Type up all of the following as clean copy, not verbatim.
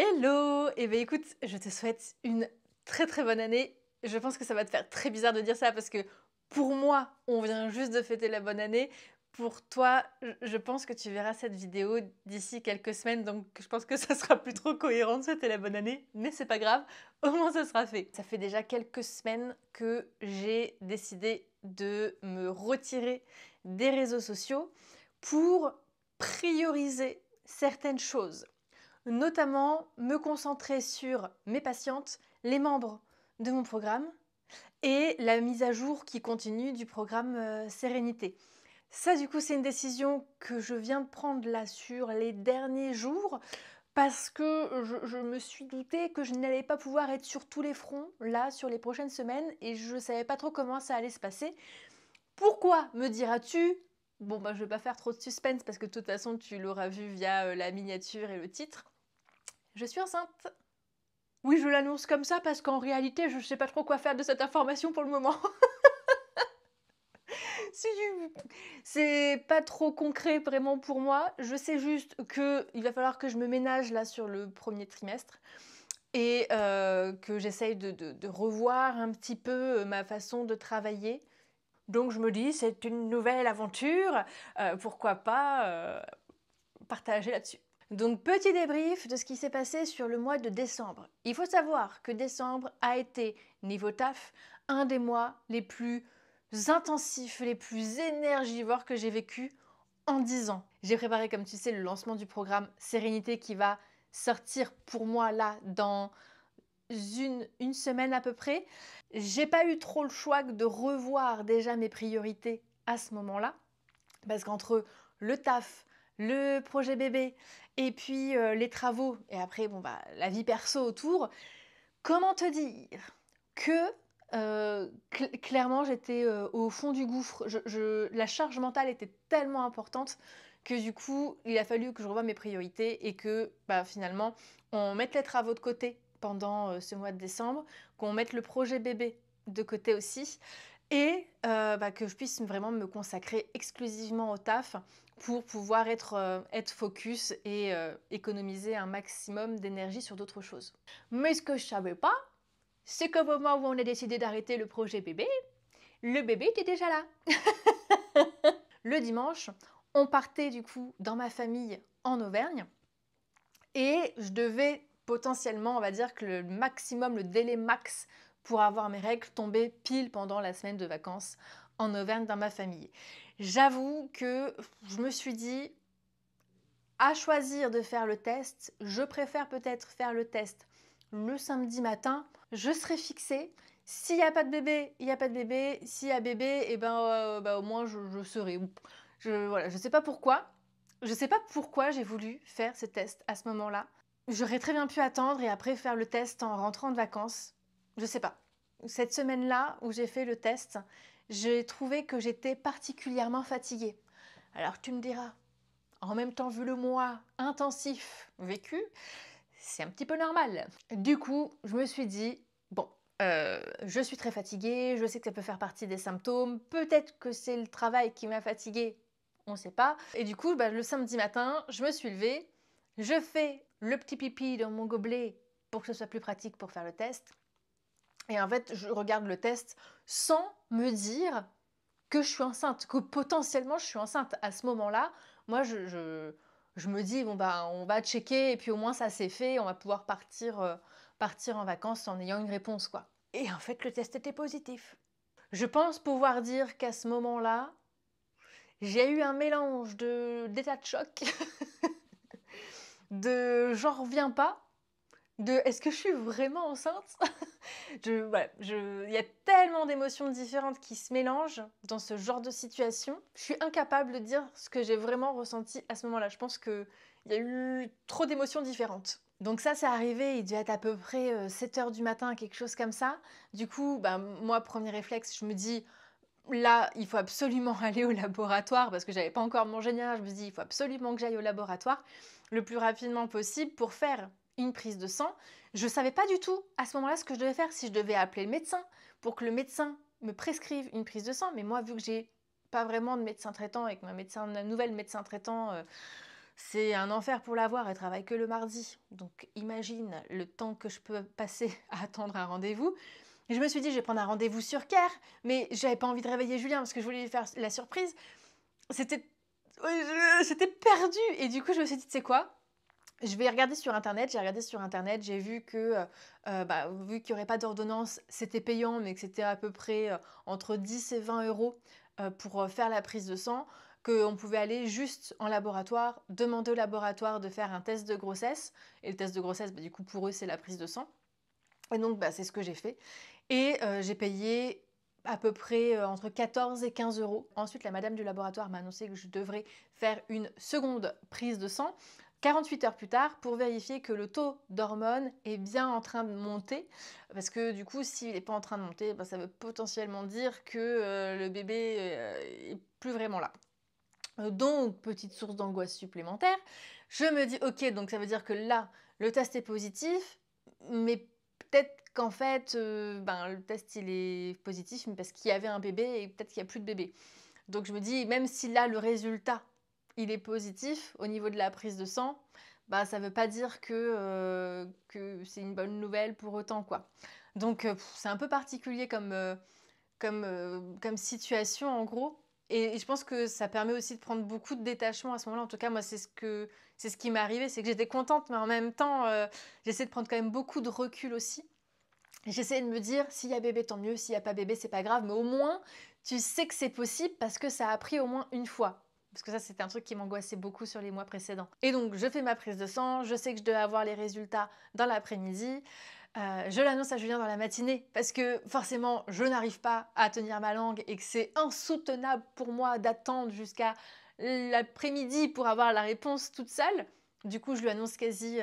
Hello! Eh bien écoute, je te souhaite une très très bonne année. Je pense que ça va te faire très bizarre de dire ça parce que pour moi, on vient juste de fêter la bonne année. Pour toi, je pense que tu verras cette vidéo d'ici quelques semaines, donc je pense que ça sera plus trop cohérent de souhaiter la bonne année, mais c'est pas grave, au moins ça sera fait. Ça fait déjà quelques semaines que j'ai décidé de me retirer des réseaux sociaux pour prioriser certaines choses, notamment me concentrer sur mes patientes, les membres de mon programme et la mise à jour qui continue du programme Sérénité. Ça, du coup, c'est une décision que je viens de prendre là sur les derniers jours parce que je me suis doutée que je n'allais pas pouvoir être sur tous les fronts là sur les prochaines semaines et je ne savais pas trop comment ça allait se passer. Pourquoi, me diras-tu? Bon, bah, je ne vais pas faire trop de suspense parce que de toute façon, tu l'auras vu via la miniature et le titre. Je suis enceinte. Oui, je l'annonce comme ça parce qu'en réalité, je ne sais pas trop quoi faire de cette information pour le moment. C'est pas trop concret vraiment pour moi. Je sais juste qu'il va falloir que je me ménage là sur le premier trimestre et que j'essaye de revoir un petit peu ma façon de travailler. Donc je me dis, c'est une nouvelle aventure, pourquoi pas partager là-dessus. Donc petit débrief de ce qui s'est passé sur le mois de décembre. Il faut savoir que décembre a été, niveau taf, un des mois les plus intensifs, les plus énergivores que j'ai vécu en 10 ans. J'ai préparé, comme tu sais, le lancement du programme Sérénité qui va sortir pour moi là dans une semaine à peu près. J'ai pas eu trop le choix de revoir déjà mes priorités à ce moment-là, parce qu'entre le taf, le projet bébé et puis les travaux et après bon bah la vie perso autour, comment te dire que clairement j'étais au fond du gouffre. La charge mentale était tellement importante que du coup il a fallu que je revoie mes priorités et que bah, finalement on mette les travaux de côté pendant ce mois de décembre, qu'on mette le projet bébé de côté aussi et bah, que je puisse vraiment me consacrer exclusivement au taf pour pouvoir être focus et économiser un maximum d'énergie sur d'autres choses. Mais ce que je savais pas, c'est qu'au moment où on a décidé d'arrêter le projet bébé, le bébé était déjà là. Le dimanche, on partait du coup dans ma famille en Auvergne et je devais potentiellement, on va dire que le maximum, le délai max pour avoir mes règles tombait pile pendant la semaine de vacances en Auvergne dans ma famille. J'avoue que je me suis dit, à choisir de faire le test, je préfère peut-être faire le test le samedi matin. Je serai fixée. S'il n'y a pas de bébé, il n'y a pas de bébé. S'il y a bébé, et ben, bah, au moins je serai. Voilà, je sais pas pourquoi. Je sais pas pourquoi j'ai voulu faire ce test à ce moment-là. J'aurais très bien pu attendre et après faire le test en rentrant de vacances. Je sais pas. Cette semaine-là où j'ai fait le test, j'ai trouvé que j'étais particulièrement fatiguée. Alors tu me diras, en même temps, vu le mois intensif vécu, c'est un petit peu normal. Du coup, je me suis dit, bon, je suis très fatiguée, je sais que ça peut faire partie des symptômes, peut-être que c'est le travail qui m'a fatiguée, on ne sait pas. Et du coup, bah, le samedi matin, je me suis levée, je fais le petit pipi dans mon gobelet pour que ce soit plus pratique pour faire le test. Et en fait, je regarde le test sans me dire que je suis enceinte, que potentiellement je suis enceinte. À ce moment-là, moi, je me dis, bon, bah, on va checker et puis au moins ça c'est fait, on va pouvoir partir en vacances en ayant une réponse, quoi. Et en fait, le test était positif. Je pense pouvoir dire qu'à ce moment-là, j'ai eu un mélange d'état de choc, de j'en reviens pas, de est-ce que je suis vraiment enceinte. Voilà, il y a tellement d'émotions différentes qui se mélangent dans ce genre de situation. Je suis incapable de dire ce que j'ai vraiment ressenti à ce moment-là. Je pense qu'il y a eu trop d'émotions différentes. Donc ça, c'est arrivé, il devait être à peu près 7 heures du matin, quelque chose comme ça. Du coup, bah, moi, premier réflexe, je me dis, là, il faut absolument aller au laboratoire parce que j'avais pas encore mangé ni rien. Je me dis, il faut absolument que j'aille au laboratoire le plus rapidement possible pour faire une prise de sang. Je ne savais pas du tout à ce moment-là ce que je devais faire, si je devais appeler le médecin pour que le médecin me prescrive une prise de sang. Mais moi, vu que j'ai pas vraiment de médecin traitant et que ma nouvelle médecin traitant c'est un enfer pour l'avoir, elle travaille que le mardi. Donc imagine le temps que je peux passer à attendre un rendez-vous. Et je me suis dit, je vais prendre un rendez-vous sur Care, mais j'avais pas envie de réveiller Julien parce que je voulais lui faire la surprise. C'était J'étais perdue. Et du coup, je me suis dit, tu sais quoi? Je vais regarder sur internet, j'ai regardé sur internet, j'ai vu que, vu qu'il n'y aurait pas d'ordonnance, c'était payant, mais que c'était à peu près entre 10 et 20 euros pour faire la prise de sang, qu'on pouvait aller juste en laboratoire, demander au laboratoire de faire un test de grossesse. Et le test de grossesse, du coup, pour eux, c'est la prise de sang. Et donc, c'est ce que j'ai fait. Et j'ai payé à peu près entre 14 et 15 euros. Ensuite, la madame du laboratoire m'a annoncé que je devrais faire une seconde prise de sang 48 heures plus tard pour vérifier que le taux d'hormones est bien en train de monter. Parce que du coup, s'il n'est pas en train de monter, ça veut potentiellement dire que le bébé est plus vraiment là. Donc, petite source d'angoisse supplémentaire. Je me dis, ok, donc ça veut dire que là, le test est positif, mais peut-être qu'en fait, le test il est positif mais parce qu'il y avait un bébé et peut-être qu'il n'y a plus de bébé. Donc je me dis, même si là, le résultat, il est positif au niveau de la prise de sang, ça ne veut pas dire que c'est une bonne nouvelle pour autant, quoi. Donc c'est un peu particulier comme situation, en gros. Et je pense que ça permet aussi de prendre beaucoup de détachement à ce moment-là. En tout cas, moi, c'est ce qui m'est arrivé, c'est que j'étais contente, mais en même temps, j'essaie de prendre quand même beaucoup de recul aussi. J'essaie de me dire, s'il y a bébé, tant mieux, s'il n'y a pas bébé, c'est pas grave, mais au moins, tu sais que c'est possible parce que ça a pris au moins une fois. Parce que ça, c'était un truc qui m'angoissait beaucoup sur les mois précédents. Et donc, je fais ma prise de sang, je sais que je dois avoir les résultats dans l'après-midi. Je l'annonce à Julien dans la matinée parce que forcément, je n'arrive pas à tenir ma langue et que c'est insoutenable pour moi d'attendre jusqu'à l'après-midi pour avoir la réponse toute seule. Du coup, je lui annonce quasi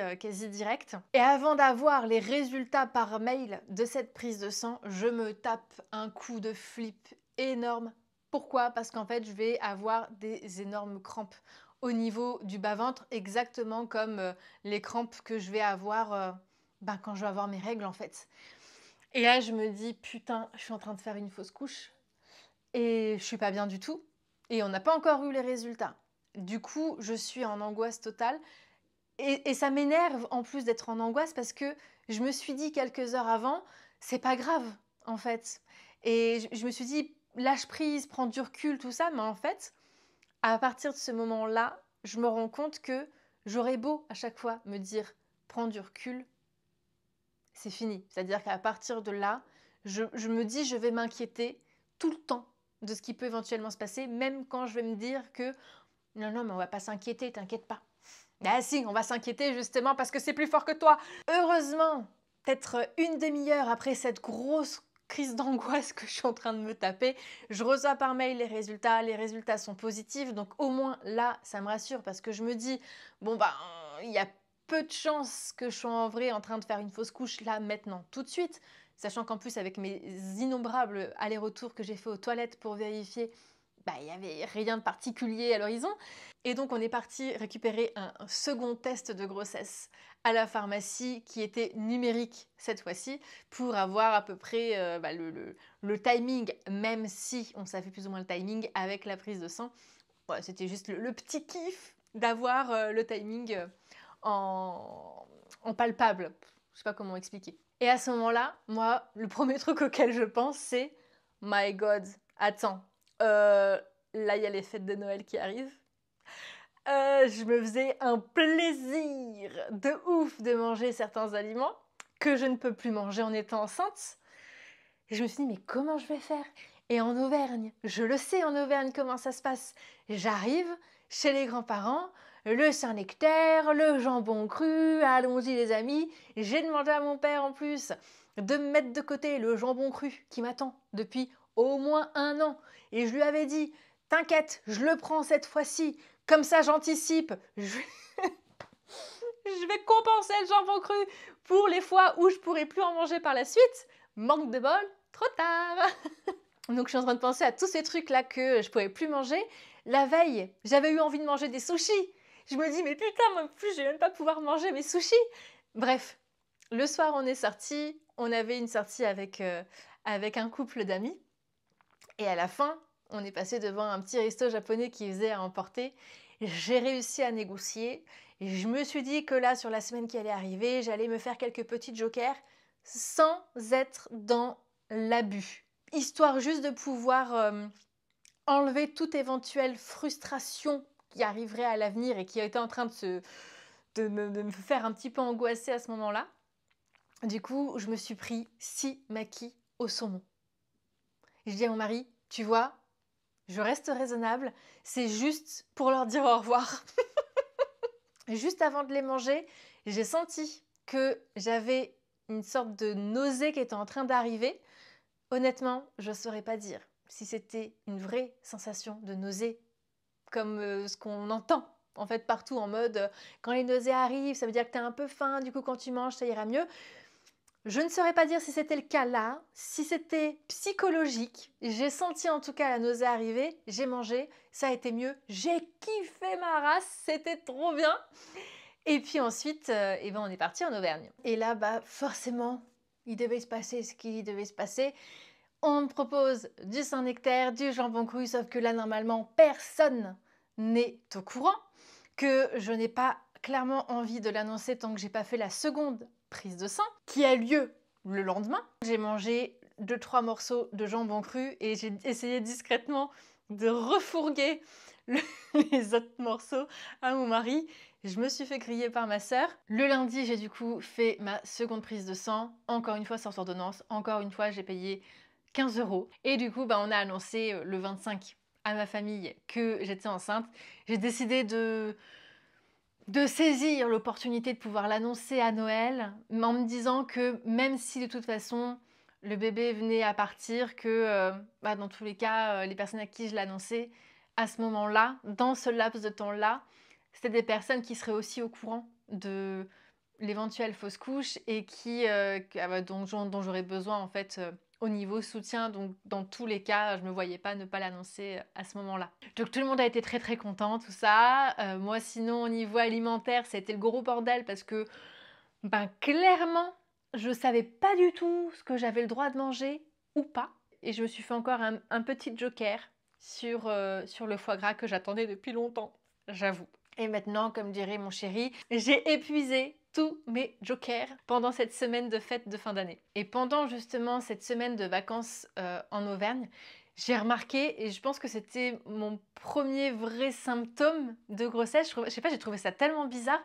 direct. Et avant d'avoir les résultats par mail de cette prise de sang, je me tape un coup de flip énorme. Pourquoi? Parce qu'en fait, je vais avoir des énormes crampes au niveau du bas-ventre, exactement comme les crampes que je vais avoir quand je vais avoir mes règles, en fait. Et là, je me dis, putain, je suis en train de faire une fausse couche et je suis pas bien du tout. Et on n'a pas encore eu les résultats. Du coup, je suis en angoisse totale. Et ça m'énerve en plus d'être en angoisse parce que je me suis dit quelques heures avant, c'est pas grave en fait. Et je me suis dit, lâche prise, prends du recul, tout ça. Mais en fait, à partir de ce moment-là, je me rends compte que j'aurais beau à chaque fois me dire, prends du recul, c'est fini. C'est-à-dire qu'à partir de là, je me dis, je vais m'inquiéter tout le temps de ce qui peut éventuellement se passer, même quand je vais me dire que non, non, mais on va pas s'inquiéter, t'inquiète pas. Ah si, on va s'inquiéter justement parce que c'est plus fort que toi. Heureusement, peut-être une demi-heure après cette grosse crise d'angoisse que je suis en train de me taper, je reçois par mail les résultats sont positifs, donc au moins là, ça me rassure parce que je me dis, bon il y a peu de chances que je sois en vrai en train de faire une fausse couche là, maintenant, tout de suite, sachant qu'en plus avec mes innombrables allers-retours que j'ai fait aux toilettes pour vérifier, il n'y avait rien de particulier à l'horizon. Et donc on est parti récupérer un second test de grossesse à la pharmacie qui était numérique cette fois-ci pour avoir à peu près le timing, même si on savait plus ou moins le timing avec la prise de sang. Ouais, c'était juste le petit kiff d'avoir le timing en palpable. Je sais pas comment expliquer. Et à ce moment-là, moi, le premier truc auquel je pense, c'est My God, attends, là il y a les fêtes de Noël qui arrivent. Je me faisais un plaisir de ouf de manger certains aliments que je ne peux plus manger en étant enceinte. Et je me suis dit, mais comment je vais faire? Et en Auvergne, je le sais en Auvergne comment ça se passe. J'arrive chez les grands-parents, le Saint-Nectaire, le jambon cru, allons-y les amis. J'ai demandé à mon père en plus de me mettre de côté le jambon cru qui m'attend depuis au moins 1 an. Et je lui avais dit, t'inquiète, je le prends cette fois-ci. Comme ça, j'anticipe. Je vais compenser le jambon cru pour les fois où je pourrai plus en manger par la suite. Manque de bol, trop tard. Donc je suis en train de penser à tous ces trucs-là que je pouvais plus manger. La veille, j'avais eu envie de manger des sushis. Je me dis, mais putain, moi plus, je vais même pas pouvoir manger mes sushis. Bref, le soir, on est sortis. On avait une sortie avec un couple d'amis. Et à la fin, on est passé devant un petit resto japonais qui faisait à emporter. J'ai réussi à négocier et je me suis dit que là, sur la semaine qui allait arriver, j'allais me faire quelques petits jokers sans être dans l'abus. Histoire juste de pouvoir enlever toute éventuelle frustration qui arriverait à l'avenir et qui était en train de me faire un petit peu angoisser à ce moment-là. Du coup, je me suis pris 6 maquis au saumon. Et je dis à mon mari, tu vois, je reste raisonnable, c'est juste pour leur dire au revoir. Juste avant de les manger, j'ai senti que j'avais une sorte de nausée qui était en train d'arriver. Honnêtement, je ne saurais pas dire si c'était une vraie sensation de nausée, comme ce qu'on entend en fait partout en mode quand les nausées arrivent, ça veut dire que tu as un peu faim, du coup quand tu manges, ça ira mieux. Je ne saurais pas dire si c'était le cas là, si c'était psychologique. J'ai senti en tout cas la nausée arriver, j'ai mangé, ça a été mieux, j'ai kiffé ma race, c'était trop bien. Et puis ensuite, on est parti en Auvergne. Et là, forcément, il devait se passer ce qu'il devait se passer. On me propose du Saint-Nectaire, du jambon cru, sauf que là, normalement, personne n'est au courant, que je n'ai pas clairement envie de l'annoncer tant que j'ai pas fait la seconde prise de sang, qui a lieu le lendemain. J'ai mangé 2-3 morceaux de jambon cru et j'ai essayé discrètement de refourguer les autres morceaux à mon mari. Je me suis fait griller par ma sœur. Le lundi, j'ai du coup fait ma seconde prise de sang. Encore une fois sans ordonnance. Encore une fois, j'ai payé 15 €. Et du coup, on a annoncé le 25 à ma famille que j'étais enceinte. J'ai décidé de saisir l'opportunité de pouvoir l'annoncer à Noël, en me disant que même si de toute façon le bébé venait à partir, que dans tous les cas, les personnes à qui je l'annonçais à ce moment-là, dans ce laps de temps-là, c'était des personnes qui seraient aussi au courant de l'éventuelle fausse couche et dont j'aurais besoin en fait au niveau soutien. Donc dans tous les cas, je ne me voyais pas ne pas l'annoncer à ce moment-là. Donc tout le monde a été très très content, tout ça. Moi sinon au niveau alimentaire, c'était le gros bordel parce que clairement, je savais pas du tout ce que j'avais le droit de manger ou pas. Et je me suis fait encore un petit joker sur le foie gras que j'attendais depuis longtemps, j'avoue. Et maintenant, comme dirait mon chéri, j'ai épuisé tous mes jokers pendant cette semaine de fête de fin d'année. Et pendant justement cette semaine de vacances en Auvergne, j'ai remarqué, et je pense que c'était mon premier vrai symptôme de grossesse, je sais pas, j'ai trouvé ça tellement bizarre,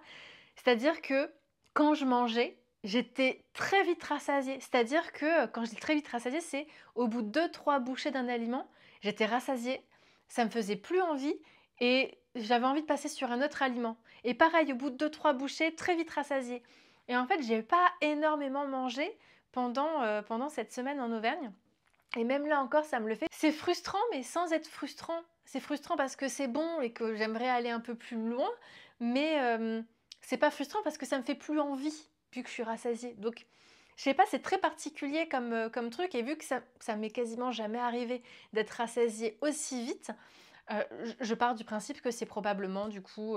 c'est-à-dire que quand je mangeais, j'étais très vite rassasiée. C'est-à-dire que quand je dis très vite rassasiée, c'est au bout de 2-3 bouchées d'un aliment, j'étais rassasiée, ça me faisait plus envie et j'avais envie de passer sur un autre aliment. Et pareil, au bout de 2-3 bouchées, très vite rassasiée. Et en fait, j'ai pas énormément mangé pendant cette semaine en Auvergne. Et même là encore, ça me le fait. C'est frustrant, mais sans être frustrant. C'est frustrant parce que c'est bon et que j'aimerais aller un peu plus loin, mais c'est pas frustrant parce que ça me fait plus envie vu que je suis rassasiée. Donc, je sais pas, c'est très particulier comme truc et vu que ça m'est quasiment jamais arrivé d'être rassasiée aussi vite, je pars du principe que c'est probablement du coup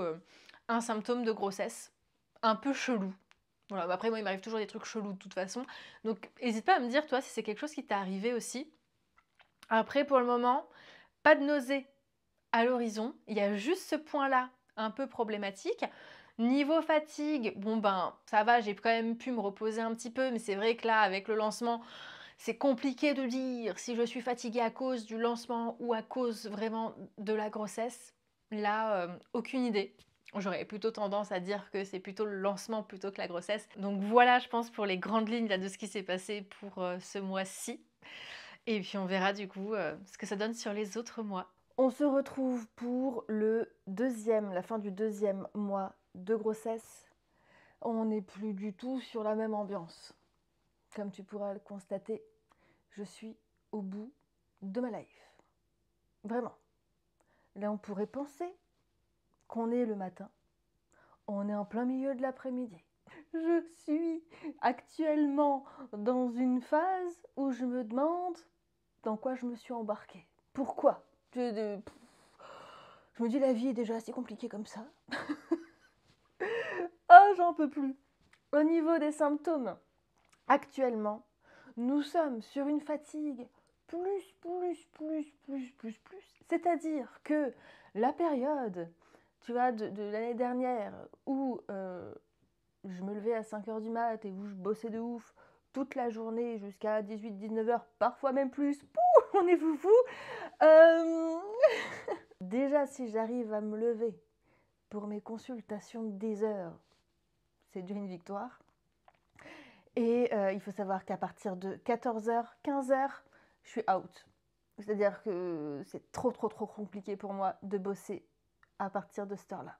un symptôme de grossesse un peu chelou. Voilà, après moi il m'arrive toujours des trucs chelous de toute façon. Donc n'hésite pas à me dire toi si c'est quelque chose qui t'est arrivé aussi. Après pour le moment, pas de nausée à l'horizon. Il y a juste ce point-là un peu problématique. Niveau fatigue, ça va, j'ai quand même pu me reposer un petit peu, mais c'est vrai que là avec le lancement, c'est compliqué de dire si je suis fatiguée à cause du lancement ou à cause vraiment de la grossesse. Là, aucune idée. J'aurais plutôt tendance à dire que c'est plutôt le lancement plutôt que la grossesse. Donc voilà, je pense pour les grandes lignes là, de ce qui s'est passé pour ce mois-ci. Et puis on verra du coup ce que ça donne sur les autres mois. On se retrouve pour la fin du deuxième mois de grossesse. On n'est plus du tout sur la même ambiance. Comme tu pourras le constater, je suis au bout de ma life. Vraiment. Là, on pourrait penser qu'on est le matin. On est en plein milieu de l'après-midi. Je suis actuellement dans une phase où je me demande dans quoi je me suis embarquée. Pourquoi je me dis la vie est déjà assez compliquée comme ça. Ah, j'en peux plus. Au niveau des symptômes, actuellement, nous sommes sur une fatigue plus. C'est-à-dire que la période, tu vois, de l'année dernière, où je me levais à 5 h du mat et où je bossais de ouf toute la journée jusqu'à 18-19 h, parfois même plus, pouh, on est foufou. Déjà, si j'arrive à me lever pour mes consultations de 10 heures, c'est déjà une victoire. Et il faut savoir qu'à partir de 14 h, 15 h, je suis out. C'est-à-dire que c'est trop compliqué pour moi de bosser à partir de cette heure-là.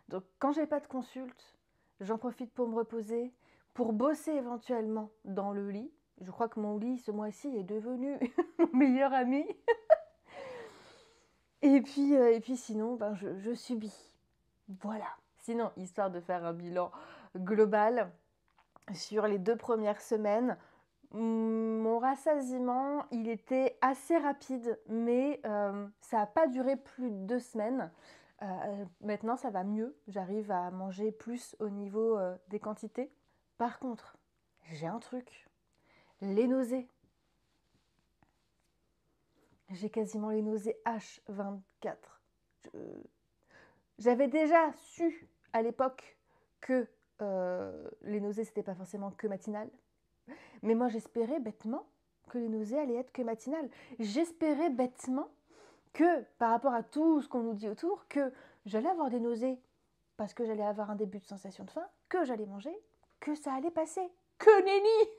Donc quand j'ai pas de consulte, j'en profite pour me reposer, pour bosser éventuellement dans le lit. Je crois que mon lit ce mois-ci est devenu mon meilleur ami. Et puis sinon, ben, je subis. Voilà. Sinon, histoire de faire un bilan global, sur les 2 premières semaines, mon rassasiement, il était assez rapide, mais ça n'a pas duré plus de 2 semaines. Maintenant, ça va mieux. J'arrive à manger plus au niveau des quantités. Par contre, j'ai un truc. Les nausées. J'ai quasiment les nausées H24. J'avais déjà su à l'époque que les nausées, c'était pas forcément que matinal. Mais moi, j'espérais bêtement que les nausées allaient être que matinales. J'espérais bêtement que, par rapport à tout ce qu'on nous dit autour, que j'allais avoir des nausées parce que j'allais avoir un début de sensation de faim, que j'allais manger, que ça allait passer. Que nenni.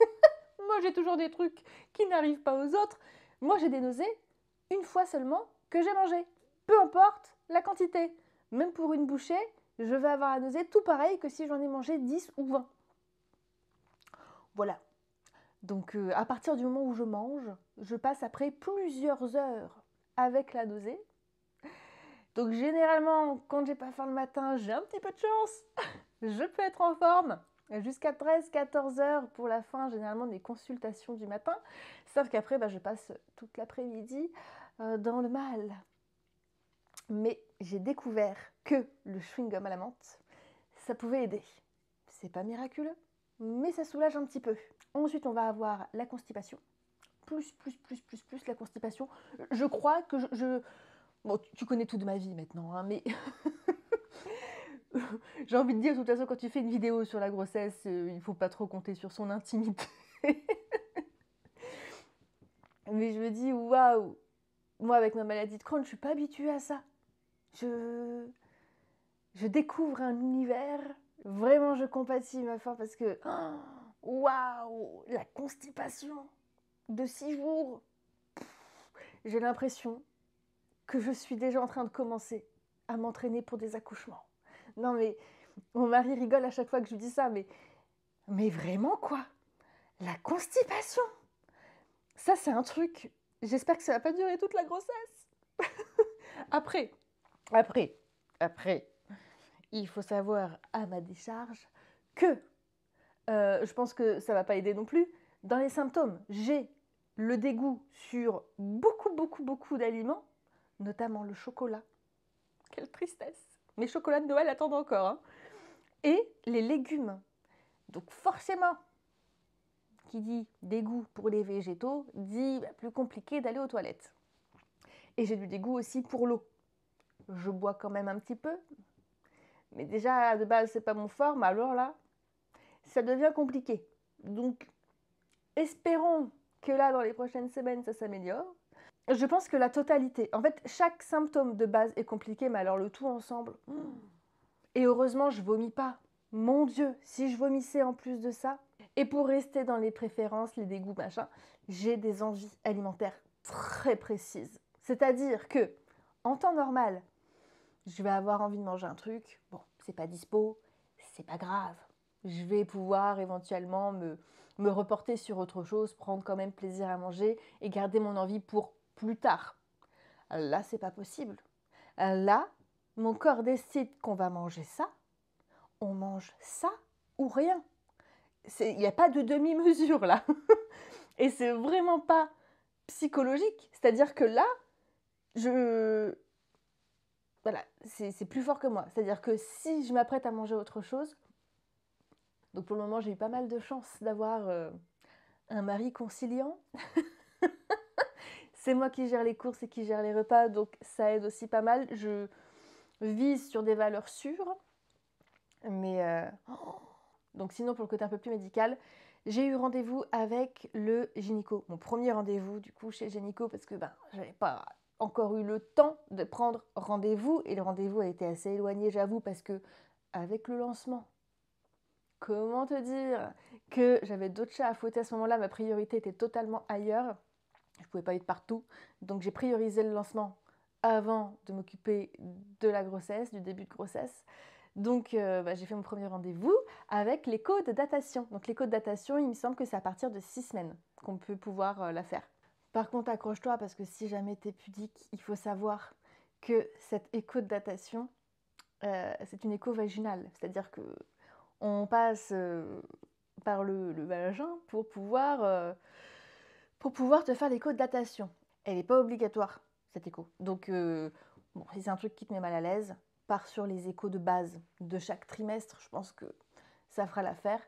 Moi, j'ai toujours des trucs qui n'arrivent pas aux autres. Moi, j'ai des nausées une fois seulement que j'ai mangé. Peu importe la quantité. Même pour une bouchée, je vais avoir la nausée tout pareil que si j'en ai mangé 10 ou 20. Voilà. Donc, à partir du moment où je mange, je passe après plusieurs heures avec la nausée. Donc, généralement, quand j'ai pas faim le matin, j'ai un petit peu de chance. Je peux être en forme jusqu'à 13-14 heures pour la fin, généralement, des consultations du matin. Sauf qu'après, je passe toute l'après-midi dans le mal. Mais j'ai découvert que le chewing-gum à la menthe, ça pouvait aider. C'est pas miraculeux, mais ça soulage un petit peu. Ensuite, on va avoir la constipation. Plus la constipation. Je crois que Bon, tu connais tout de ma vie maintenant, hein, mais j'ai envie de dire, de toute façon, quand tu fais une vidéo sur la grossesse, il ne faut pas trop compter sur son intimité. Mais je me dis, waouh, moi, avec ma maladie de Crohn, je ne suis pas habituée à ça. Je découvre un univers. Vraiment, je compatis ma faim parce que, waouh, la constipation de 6 jours. J'ai l'impression que je suis déjà en train de commencer à m'entraîner pour des accouchements. Non mais, mon mari rigole à chaque fois que je lui dis ça, mais vraiment quoi? La constipation! Ça c'est un truc, j'espère que ça va pas durer toute la grossesse. Après, il faut savoir à ma décharge que, je pense que ça va pas aider non plus, dans les symptômes, j'ai le dégoût sur beaucoup d'aliments, notamment le chocolat. Quelle tristesse! Mes chocolats de Noël attendent encore. Hein. Et les légumes. Donc forcément, qui dit dégoût pour les végétaux, dit plus compliqué d'aller aux toilettes. Et j'ai du dégoût aussi pour l'eau. Je bois quand même un petit peu. Mais déjà, de base, c'est pas mon fort, mais alors là, ça devient compliqué. Donc, espérons que là, dans les prochaines semaines, ça s'améliore. Je pense que la totalité, en fait, chaque symptôme de base est compliqué, mais alors le tout ensemble. Et heureusement, je vomis pas. Mon Dieu, si je vomissais en plus de ça. Et pour rester dans les préférences, les dégoûts, machin, j'ai des envies alimentaires très précises. C'est-à-dire que, en temps normal, je vais avoir envie de manger un truc. Bon, c'est pas dispo, c'est pas grave. Je vais pouvoir éventuellement me reporter sur autre chose, prendre quand même plaisir à manger et garder mon envie pour plus tard. Là, c'est pas possible. Là, mon corps décide qu'on va manger ça, on mange ça ou rien. Il n'y a pas de demi-mesure là. Et c'est vraiment pas psychologique. C'est-à-dire que là, voilà, c'est plus fort que moi. C'est-à-dire que si je m'apprête à manger autre chose, donc pour le moment, j'ai eu pas mal de chance d'avoir un mari conciliant. C'est moi qui gère les courses et qui gère les repas, donc ça aide aussi pas mal. vise sur des valeurs sûres. Mais donc sinon, pour le côté un peu plus médical, j'ai eu rendez-vous avec le gynéco. Mon premier rendez-vous du coup chez le gynéco parce que j'avais pas encore eu le temps de prendre rendez-vous et le rendez-vous a été assez éloigné, j'avoue, parce que avec le lancement, comment te dire que j'avais d'autres chats à fouetter à ce moment-là, ma priorité était totalement ailleurs. Je ne pouvais pas être partout, donc j'ai priorisé le lancement avant de m'occuper de la grossesse, du début de grossesse. Donc j'ai fait mon premier rendez-vous avec l'écho de datation. Donc l'écho de datation, il me semble que c'est à partir de 6 semaines qu'on peut pouvoir la faire. Par contre, accroche-toi parce que si jamais tu es pudique, il faut savoir que cette écho de datation, c'est une écho vaginale. C'est-à-dire qu'on passe par le vagin pour pouvoir te faire l'écho de datation. Elle n'est pas obligatoire, cette écho. Donc, bon, si c'est un truc qui te met mal à l'aise, pars sur les échos de base de chaque trimestre. Je pense que ça fera l'affaire.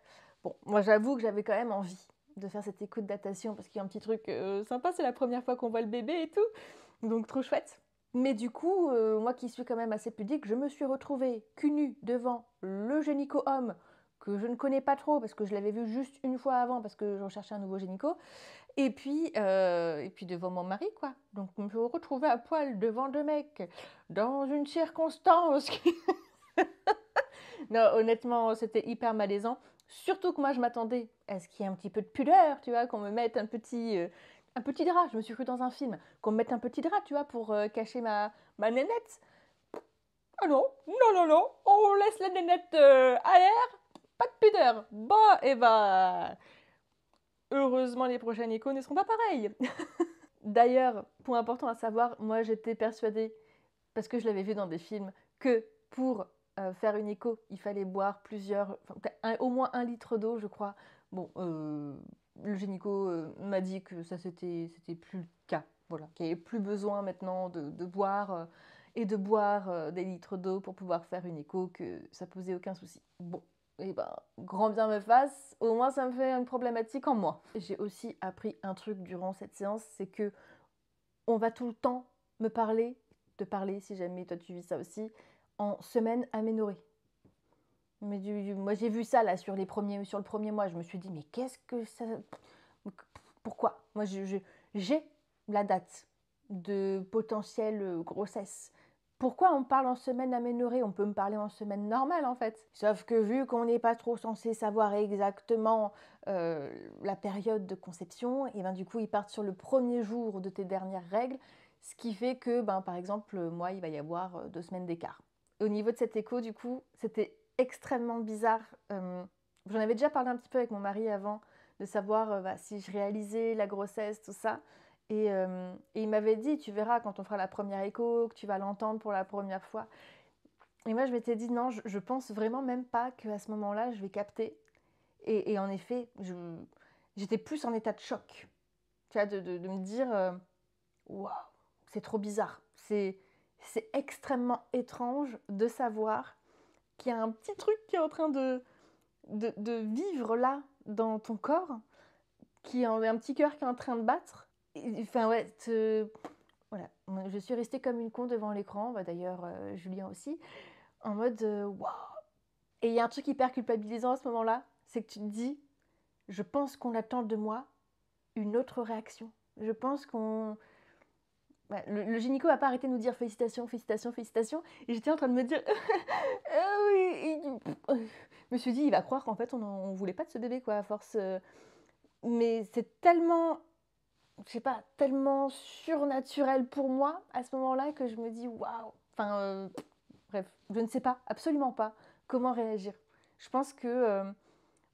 Bon, moi, j'avoue que j'avais quand même envie de faire cette écho de datation parce qu'il y a un petit truc sympa, c'est la première fois qu'on voit le bébé et tout. Donc, trop chouette. Mais du coup, moi qui suis quand même assez pudique, je me suis retrouvée cul nu devant le gynéco-homme que je ne connais pas trop parce que je l'avais vu juste une fois avant parce que je recherchais un nouveau gynéco. Et puis devant mon mari, quoi. Donc, je me suis retrouvée à poil devant deux mecs dans une circonstance qui... Non, honnêtement, c'était hyper malaisant. Surtout que moi, je m'attendais à ce qu'il y ait un petit peu de pudeur, tu vois, qu'on me mette un petit drap. Je me suis cru dans un film. Qu'on me mette un petit drap, tu vois, pour cacher ma nénette. Ah non, non, non, non, on laisse la nénette à l'air, pas de pudeur. Bah, et bah... Heureusement, les prochaines échos ne seront pas pareilles. D'ailleurs, point important à savoir, moi j'étais persuadée, parce que je l'avais vu dans des films, que pour faire une écho, il fallait boire au moins 1 litre d'eau, je crois. Bon, le gynéco m'a dit que ça c'était plus le cas, voilà, qu'il n'y avait plus besoin maintenant de boire et de boire des litres d'eau pour pouvoir faire une écho, que ça posait aucun souci. Bon, et ben, grand bien me fasse, au moins ça me fait une problématique en moins. J'ai aussi appris un truc durant cette séance, c'est que on va tout le temps te parler, si jamais toi tu vis ça aussi, en semaine aménorrhée. Mais moi j'ai vu ça là sur le premier mois, je me suis dit mais qu'est-ce que ça... Pourquoi? Moi j'ai la date de potentielle grossesse. Pourquoi on parle en semaine aménorrhée? On peut me parler en semaine normale en fait. Sauf que vu qu'on n'est pas trop censé savoir exactement la période de conception, et ben du coup ils partent sur le premier jour de tes dernières règles, ce qui fait que par exemple moi il va y avoir 2 semaines d'écart. Au niveau de cette écho du coup c'était extrêmement bizarre. J'en avais déjà parlé un petit peu avec mon mari avant de savoir si je réalisais la grossesse, tout ça. Et il m'avait dit, tu verras quand on fera la première écho, que tu vas l'entendre pour la première fois. Et moi, je m'étais dit, non, je pense vraiment même pas qu'à ce moment-là, je vais capter. Et en effet, j'étais plus en état de choc. Tu vois, de me dire, waouh, c'est trop bizarre. C'est extrêmement étrange de savoir qu'il y a un petit truc qui est en train de vivre là, dans ton corps, qui est un petit cœur qui est en train de battre. Enfin ouais, voilà. Je suis restée comme une con devant l'écran, d'ailleurs Julien aussi, en mode waouh. Et il y a un truc hyper culpabilisant à ce moment-là, c'est que tu te dis, je pense qu'on attend de moi une autre réaction. Je pense qu'on... le gynéco n'a pas arrêté de nous dire félicitations, félicitations, félicitations. Et j'étais en train de me dire, oui. Je me suis dit, il va croire qu'en fait on voulait pas de ce bébé quoi, à force. Mais c'est tellement, je sais pas, tellement surnaturel pour moi à ce moment-là que je me dis waouh. Enfin, bref, je ne sais pas, absolument pas comment réagir. Je pense que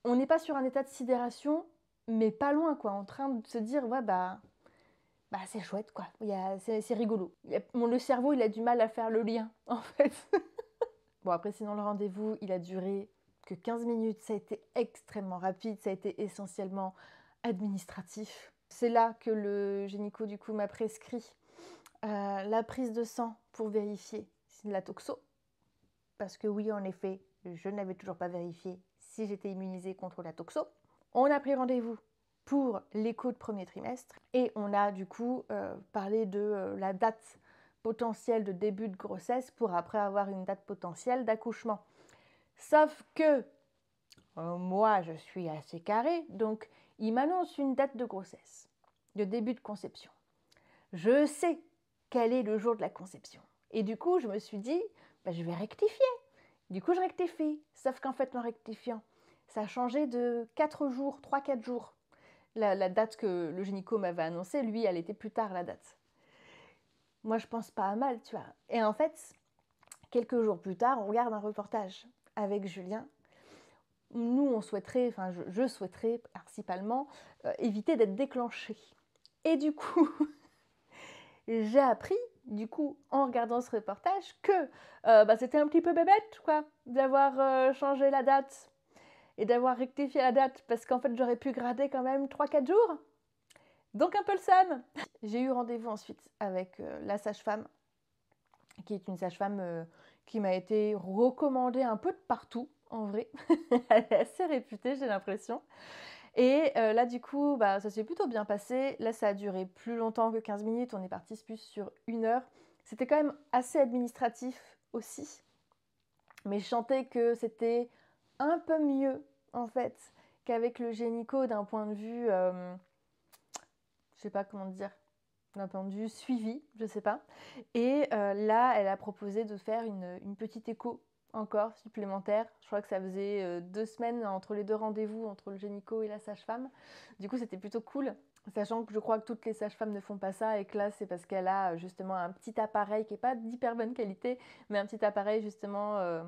on n'est pas sur un état de sidération, mais pas loin quoi, en train de se dire ouais c'est chouette quoi, c'est rigolo. Le cerveau il a du mal à faire le lien en fait. Bon après sinon le rendez-vous il a duré que 15 minutes, ça a été extrêmement rapide, ça a été essentiellement administratif. C'est là que le gynéco du coup m'a prescrit la prise de sang pour vérifier la toxo. Parce que oui, en effet, je n'avais toujours pas vérifié si j'étais immunisée contre la toxo. On a pris rendez-vous pour l'écho de premier trimestre et on a du coup parlé de la date potentielle de début de grossesse pour après avoir une date potentielle d'accouchement. Sauf que moi, je suis assez carrée, donc il m'annonce une date de grossesse, de début de conception. Je sais quel est le jour de la conception. Et du coup, je me suis dit, je vais rectifier. Du coup, je rectifie. Sauf qu'en fait, en rectifiant, ça a changé de 4 jours, 3-4 jours. La date que le gynéco m'avait annoncée, lui, elle était plus tard, la date. Moi, je pense pas à mal, tu vois. Et en fait, quelques jours plus tard, on regarde un reportage avec Julien. Nous, on souhaiterait, enfin, je souhaiterais principalement éviter d'être déclenchée. Et du coup, j'ai appris, du coup, en regardant ce reportage, que c'était un petit peu bébête, quoi, d'avoir changé la date et d'avoir rectifié la date, parce qu'en fait, j'aurais pu grader quand même 3-4 jours. Donc, un peu le seum. J'ai eu rendez-vous ensuite avec la sage-femme, qui est une sage-femme qui m'a été recommandée un peu de partout, en vrai. Elle est assez réputée, j'ai l'impression. Et là, du coup, ça s'est plutôt bien passé. Là, ça a duré plus longtemps que 15 minutes. On est parti plus sur 1 heure. C'était quand même assez administratif aussi. Mais je sentais que c'était un peu mieux, en fait, qu'avec le gynéco d'un point de vue, je sais pas comment dire, d'un point de vue suivi, je sais pas. Et là, elle a proposé de faire une petite écho encore supplémentaire. Je crois que ça faisait 2 semaines entre les 2 rendez-vous, entre le gynéco et la sage-femme. Du coup, c'était plutôt cool, sachant que je crois que toutes les sages-femmes ne font pas ça et que là, c'est parce qu'elle a justement un petit appareil qui n'est pas d'hyper bonne qualité, mais un petit appareil justement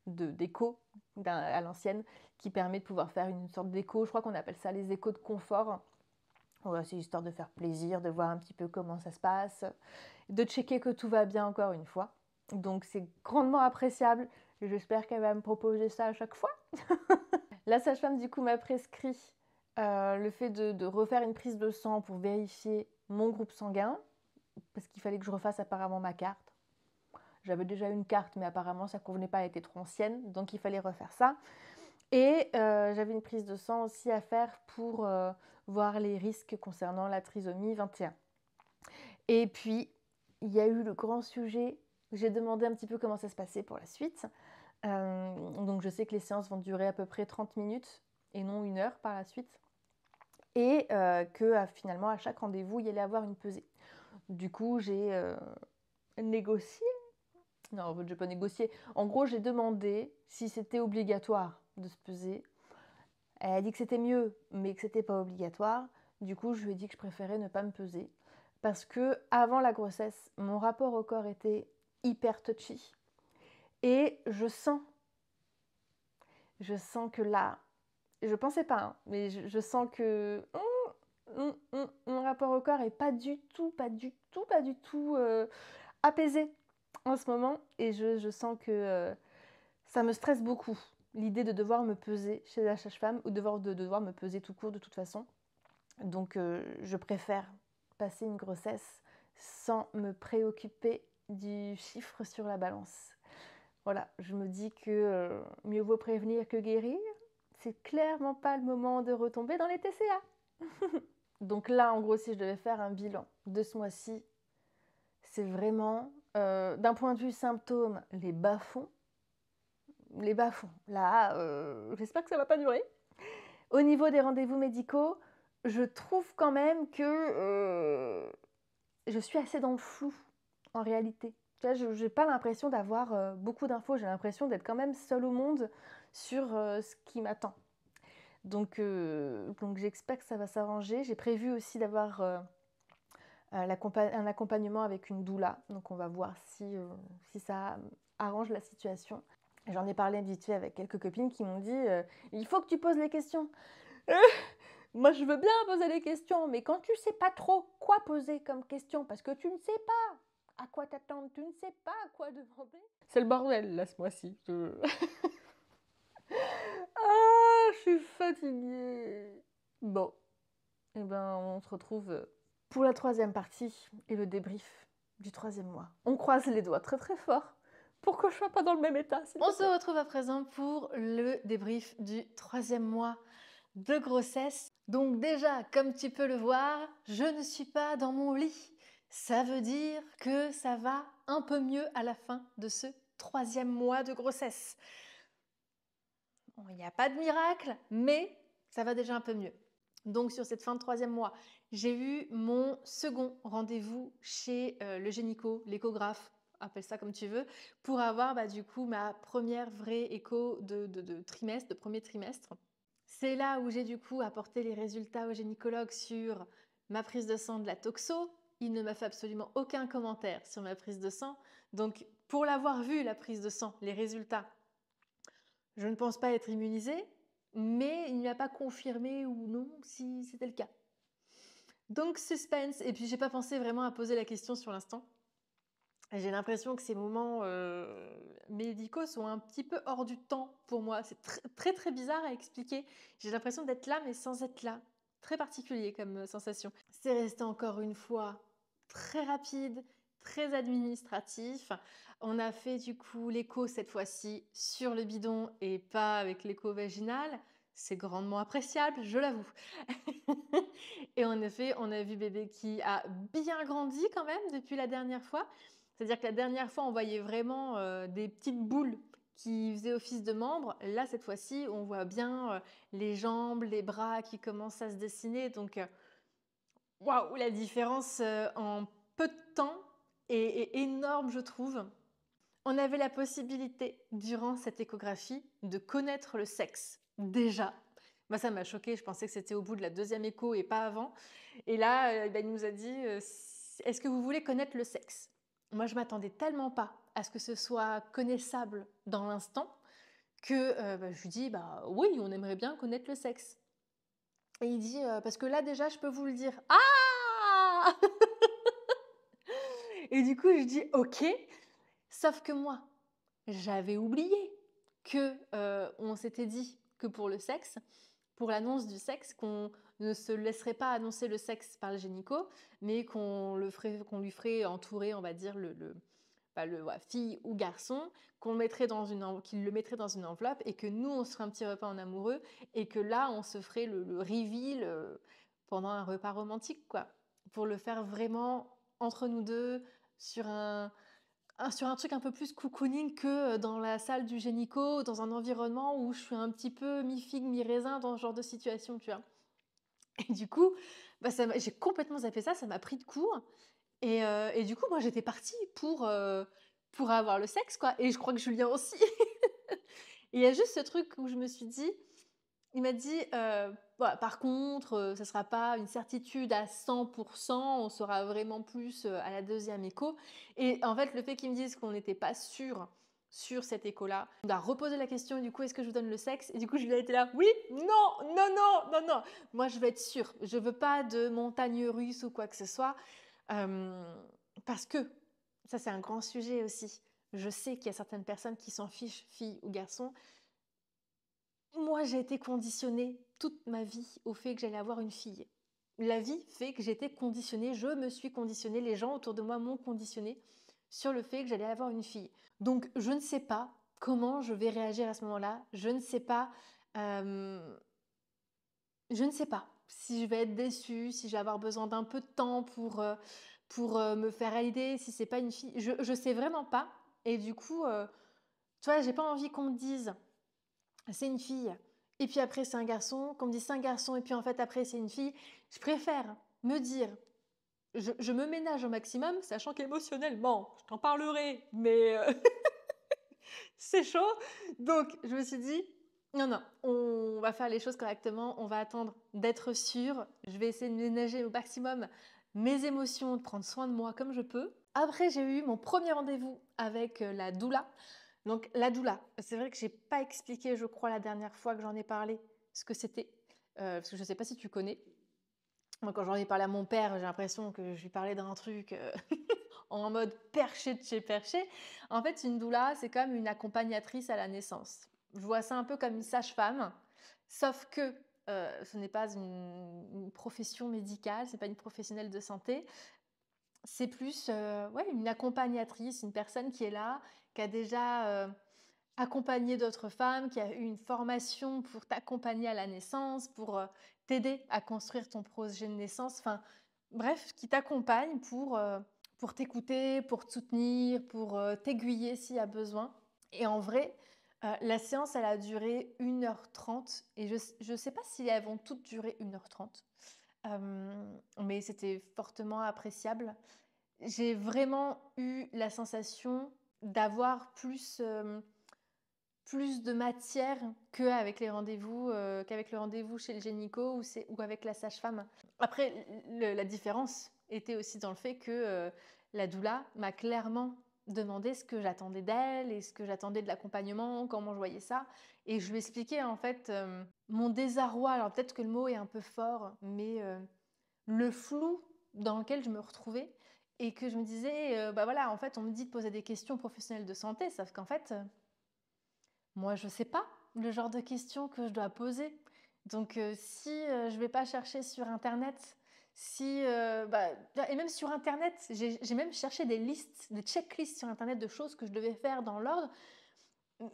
d'écho à l'ancienne qui permet de pouvoir faire une sorte d'écho. Je crois qu'on appelle ça les échos de confort. Voilà, c'est histoire de faire plaisir, de voir un petit peu comment ça se passe, de checker que tout va bien encore une fois. Donc c'est grandement appréciable et j'espère qu'elle va me proposer ça à chaque fois. La sage-femme du coup m'a prescrit le fait de refaire une prise de sang pour vérifier mon groupe sanguin, parce qu'il fallait que je refasse apparemment ma carte. J'avais déjà une carte, mais apparemment ça ne convenait pas, elle était trop ancienne, donc il fallait refaire ça. Et j'avais une prise de sang aussi à faire pour voir les risques concernant la trisomie 21. Et puis, il y a eu le grand sujet. J'ai demandé un petit peu comment ça se passait pour la suite. Donc, je sais que les séances vont durer à peu près 30 minutes et non 1 heure par la suite. Et que finalement, à chaque rendez-vous, il y allait avoir une pesée. Du coup, j'ai négocié. Non, en fait, je n'ai pas négocié. En gros, j'ai demandé si c'était obligatoire de se peser. Elle a dit que c'était mieux, mais que c'était pas obligatoire. Du coup, je lui ai dit que je préférais ne pas me peser. Parce que avant la grossesse, mon rapport au corps était hyper touchy. Et je sens que là, je pensais pas, hein, mais je sens que mon rapport au corps est pas du tout apaisé en ce moment. Et je sens que ça me stresse beaucoup. L'idée de devoir me peser chez la sage-femme ou de devoir me peser tout court de toute façon. Donc je préfère passer une grossesse sans me préoccuper du chiffre sur la balance. Voilà, je me dis que mieux vaut prévenir que guérir. C'est clairement pas le moment de retomber dans les TCA. Donc là, en gros, si je devais faire un bilan de ce mois-ci, c'est vraiment, d'un point de vue symptômes, les bas-fonds. Les bas-fonds. Là, j'espère que ça ne va pas durer. Au niveau des rendez-vous médicaux, je trouve quand même que je suis assez dans le flou, en réalité. Tu vois, je n'ai pas l'impression d'avoir beaucoup d'infos. J'ai l'impression d'être quand même seule au monde sur ce qui m'attend. Donc j'espère que ça va s'arranger. J'ai prévu aussi d'avoir un accompagnement avec une doula. Donc on va voir si ça arrange la situation. J'en ai parlé vite fait avec quelques copines qui m'ont dit il faut que tu poses les questions. Moi, je veux bien poser des questions, mais quand tu ne sais pas trop quoi poser comme question, parce que tu ne sais pas à quoi t'attendre, tu ne sais pas à quoi demander. C'est le bordel, là, ce mois-ci. Ah, je suis fatiguée. Bon, eh ben, on se retrouve pour la 3e partie et le débrief du 3e mois. On croise les doigts très très fort pour que je sois pas dans le même état. On se retrouve à présent pour le débrief du 3e mois de grossesse. Donc déjà, comme tu peux le voir, je ne suis pas dans mon lit. Ça veut dire que ça va un peu mieux à la fin de ce 3e mois de grossesse. Bon, il n'y a pas de miracle, mais ça va déjà un peu mieux. Donc sur cette fin de 3e mois, j'ai eu mon second rendez-vous chez le gynéco, l'échographe, appelle ça comme tu veux, pour avoir du coup ma première vraie écho de trimestre, de premier trimestre. C'est là où j'ai du coup apporté les résultats au gynécologue sur ma prise de sang de la toxo. Il ne m'a fait absolument aucun commentaire sur ma prise de sang. Donc pour l'avoir vu, la prise de sang, les résultats, je ne pense pas être immunisée, mais il ne m'a pas confirmé ou non si c'était le cas. Donc suspense, et puis j'ai pas pensé vraiment à poser la question sur l'instant. J'ai l'impression que ces moments médicaux sont un petit peu hors du temps pour moi. C'est très très bizarre à expliquer. J'ai l'impression d'être là mais sans être là. Très particulier comme sensation. C'est resté encore une fois très rapide, très administratif. On a fait du coup l'écho cette fois-ci sur le bidon et pas avec l'écho vaginal. C'est grandement appréciable, je l'avoue. Et en effet, on a vu bébé qui a bien grandi quand même depuis la dernière fois. C'est-à-dire que la dernière fois, on voyait vraiment des petites boules qui faisaient office de membres. Là, cette fois-ci, on voit bien les jambes, les bras qui commencent à se dessiner. Donc, waouh, la différence en peu de temps est énorme, je trouve. On avait la possibilité, durant cette échographie, de connaître le sexe. Déjà. Moi, ça m'a choquée. Je pensais que c'était au bout de la 2e écho et pas avant. Et là, il nous a dit est-ce que vous voulez connaître le sexe? Moi, je m'attendais tellement pas à ce que ce soit connaissable dans l'instant que je lui dis oui, on aimerait bien connaître le sexe. Et il dit parce que là, déjà, je peux vous le dire. Ah Et du coup, je dis ok. Sauf que moi, j'avais oublié que on s'était dit que pour le sexe, pour l'annonce du sexe, qu'on ne se laisserait pas annoncer le sexe par le gynéco, mais qu'on lui ferait entourer, on va dire, fille ou garçon, qu'il le mettrait dans une enveloppe et que nous, on se ferait un petit repas en amoureux et que là, on se ferait le reveal pendant un repas romantique, quoi, pour le faire vraiment entre nous deux sur sur un truc un peu plus cocooning que dans la salle du gynéco, dans un environnement où je suis un petit peu mi-figue, mi-raisin dans ce genre de situation, tu vois. Et du coup, j'ai complètement zappé ça m'a pris de court. Et du coup, moi, j'étais partie pour avoir le sexe, quoi. Et je crois que Julien aussi. Et il y a juste ce truc où je me suis dit, il m'a dit, voilà, par contre, ça sera pas une certitude à 100%, on saura vraiment plus à la 2e écho. Et en fait, le fait qu'ils me disent qu'on n'était pas sûr sur cette écho-là, on a reposé la question, et du coup, est-ce que je vous donne le sexe? Et du coup, je lui ai été là, oui, non, non, non, non, non. Moi, je veux être sûre. Je veux pas de montagne russe ou quoi que ce soit. Parce que, ça c'est un grand sujet aussi, je sais qu'il y a certaines personnes qui s'en fichent, filles ou garçons. Moi, j'ai été conditionnée toute ma vie au fait que j'allais avoir une fille. La vie fait que j'étais conditionnée, je me suis conditionnée, les gens autour de moi m'ont conditionnée sur le fait que j'allais avoir une fille. Donc, je ne sais pas comment je vais réagir à ce moment-là, je ne sais pas, je ne sais pas si je vais être déçue, si je vais avoir besoin d'un peu de temps pour me faire à l'idée, si c'est pas une fille. Je sais vraiment pas. Et du coup, tu vois, j'ai pas envie qu'on me dise c'est une fille, et puis après c'est un garçon, qu'on me dise c'est un garçon, et puis en fait après c'est une fille. Je préfère me dire, je me ménage au maximum, sachant qu'émotionnellement, je t'en parlerai, mais c'est chaud. Donc, je me suis dit, non, non, on va faire les choses correctement, on va attendre d'être sûr. Je vais essayer de ménager au maximum mes émotions, de prendre soin de moi comme je peux. Après, j'ai eu mon premier rendez-vous avec la doula. Donc, la doula, c'est vrai que j'ai pas expliqué, je crois, la dernière fois que j'en ai parlé, ce que c'était. Parce que je sais pas si tu connais. Moi, quand j'en ai parlé à mon père, j'ai l'impression que je lui parlais d'un truc en mode perché de chez perché. En fait, une doula, c'est comme une accompagnatrice à la naissance. Je vois ça un peu comme une sage-femme, sauf que ce n'est pas une profession médicale, c'est pas une professionnelle de santé. C'est plus ouais, une accompagnatrice, une personne qui est là, qui a déjà accompagné d'autres femmes, qui a eu une formation pour t'accompagner à la naissance, pour t'aider à construire ton projet de naissance. Enfin, bref, qui t'accompagne pour t'écouter, pour te soutenir, pour, t'aiguiller s'il y a besoin et en vrai, la séance, elle a duré 1h30 et je sais pas si elles vont toutes durer 1h30, mais c'était fortement appréciable. J'ai vraiment eu la sensation d'avoir plus de matière qu'avec le rendez-vous chez le gynéco ou avec la sage-femme. Après, la différence était aussi dans le fait que la doula m'a clairement demandé ce que j'attendais d'elle et ce que j'attendais de l'accompagnement, comment je voyais ça. Et je lui expliquais en fait mon désarroi. Alors peut-être que le mot est un peu fort, mais le flou dans lequel je me retrouvais et que je me disais, bah voilà, en fait, on me dit de poser des questions aux professionnels de santé, sauf qu'en fait, moi, je sais pas le genre de questions que je dois poser. Donc, si je vais pas chercher sur internet, si, bah, et même sur internet, j'ai même cherché des listes, des checklists sur internet de choses que je devais faire dans l'ordre,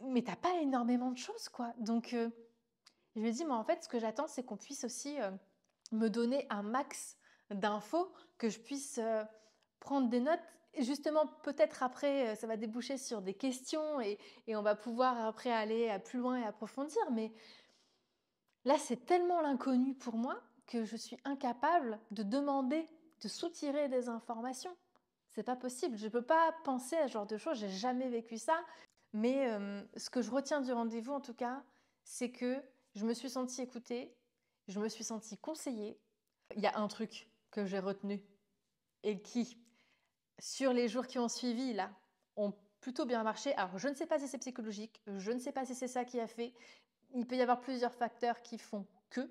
mais t'as pas énormément de choses, quoi. Donc, je lui ai dit: «Mais en fait, ce que j'attends, c'est qu'on puisse aussi, me donner un max d'infos, que je puisse, prendre des notes et justement peut-être après, ça va déboucher sur des questions et on va pouvoir après aller à plus loin et approfondir. Mais là, c'est tellement l'inconnu pour moi que je suis incapable de demander, de soutirer des informations. C'est pas possible, je peux pas penser à ce genre de choses, j'ai jamais vécu ça. Mais ce que je retiens du rendez-vous en tout cas, c'est que je me suis sentie écoutée, je me suis sentie conseillée. Il y a un truc que j'ai retenu et qui, sur les jours qui ont suivi, là, ont plutôt bien marché. Alors, je ne sais pas si c'est psychologique, je ne sais pas si c'est ça qui a fait. Il peut y avoir plusieurs facteurs qui font que,